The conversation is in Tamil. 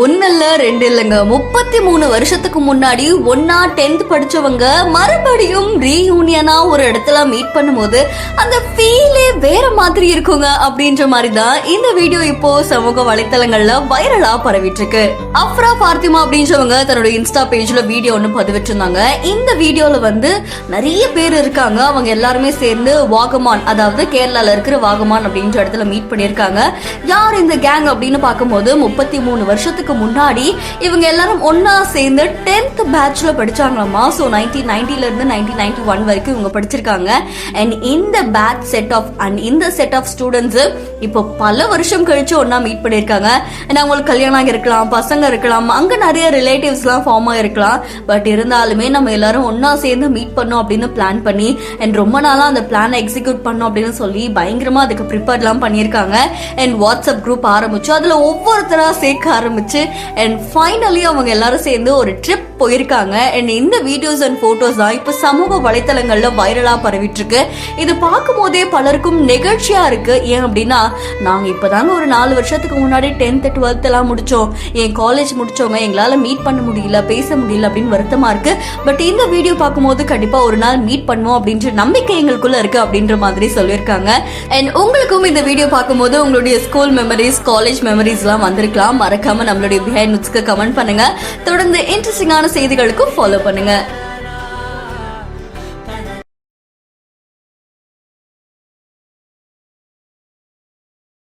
ஒன்னல்ல ரெண்டு இல்லைங்க, 33 வருஷத்துக்கு முன்னாடி ஒன்னா 10th படிச்சவங்க மறுபடியும் ரீயூனியனா ஒரு இடத்துல மீட் பண்ணும்போது அந்த ஃபீலே வேற மாதிரி இருக்குங்க அப்படின்ற மாதிரி தான் இந்த வீடியோ இப்போ சமூக வலைத்தளங்கள்ல வைரலா பரவிட்டு இருக்கு. அஃப்ரா பார்த்திமா அப்படின்றவங்க தன்னோட இன்ஸ்டா பேஜ்ல வீடியோ ஒன்னு பதிவிட்டிருந்தாங்க. இந்த வீடியோல நிறைய பேர் இருக்காங்க. அவங்க எல்லாருமே சேர்ந்து வாகமான், அதாவது கேரளால இருக்கிற வாகமான் அப்படின்ற இடத்துல மீட் பண்ணிருக்காங்க. யார் இந்த கேங் அப்படின்னு பார்க்கும்போது 33 வருஷத்துக்கு முன்னாடி இவங்க எல்லாரும் ஒன்னா சேர்ந்து 10th பேட்ச்ல படிச்சாங்களாமா. சோ 1990ல இருந்து 1991 வரைக்கும் இவங்க படிச்சிருக்காங்க. அண்ட் இந்த பேட்ச் செட் ஆஃப் அண்ட் இந்த செட் ஆஃப் ஸ்டூடெண்ட்ஸ் இப்போ பல வருஷம் கழிச்சு ஒன்னா மீட் பண்ணிருக்காங்க. அண்ட் அவங்களுக்கு கல்யாணம் இருக்கலாம், பசங்க இருக்கலாம், அங்க நிறைய ரிலேட்டிவ்ஸ் எல்லாம் ஃபார்ம் ஆயிருக்கலாம். பட் இருந்தாலுமே நம்ம எல்லாரும் ஒன்னா சேர்ந்து மீட் பண்ணோம் அப்படின்னு பிளான் பண்ணி அண்ட் ரொம்ப நாளா அந்த பிளானை எக்ஸிக்யூட் பண்ணோம் அப்படின்னு சொல்லி பயங்கரமா அதுக்கு ப்ரிப்பேர் எல்லாம் பண்ணிருக்காங்க. அண்ட் வாட்ஸ்அப் குரூப் ஆரம்பிச்சு அதுல ஒவ்வொருத்தரா சேர்க்க ஆரம்பிச்சு அண்ட் ஃபைனலி அவங்க எல்லாரும் சேர்ந்து ஒரு ட்ரிப் போயிருக்காங்க. அண்ட் இந்த வீடியோஸ் அண்ட் போட்டோஸ் தான் இப்ப சமூக வலைத்தளங்கள்ல வைரலா பரவிட்டு இருக்கு. இது பார்க்கும் போதே பலருக்கும் நெகிழ்ச்சியா இருக்கு. ஏன் அப்படின்னா, நாங்க இப்பதாங்க ஒரு 4 வருஷத்துக்கு முன்னாடி 10th 12th எல்லாம் முடிச்சோம், என் காலேஜ் முடிச்சவங்க எங்களால மீட் பண்ண முடியல, பேச முடியல அப்படின்னு வருத்தமா இருக்கு. பட் இந்த வீடியோ பார்க்கும்போது கண்டிப்பா ஒரு நாள் மீட் பண்ணுவோம் அப்படின்ற நம்பிக்கை எங்களுக்குள்ள இருக்கு அப்படின்ற மாதிரி சொல்லியிருக்காங்க. அண்ட் உங்களுக்கும் இந்த வீடியோ பார்க்கும்போது உங்களுடைய ஸ்கூல் மெமரிஸ், காலேஜ் மெமரிஸ் எல்லாம் வந்திருக்கலாம். மறக்காம நம்மளுடைய பிஹைண்ட் நோட்ஸ்க்கு கமெண்ட் பண்ணுங்க. தொடர்ந்து இன்ட்ரெஸ்டிங்கான செய்திகளுக்கும் ஃபாலோ பண்ணுங்க.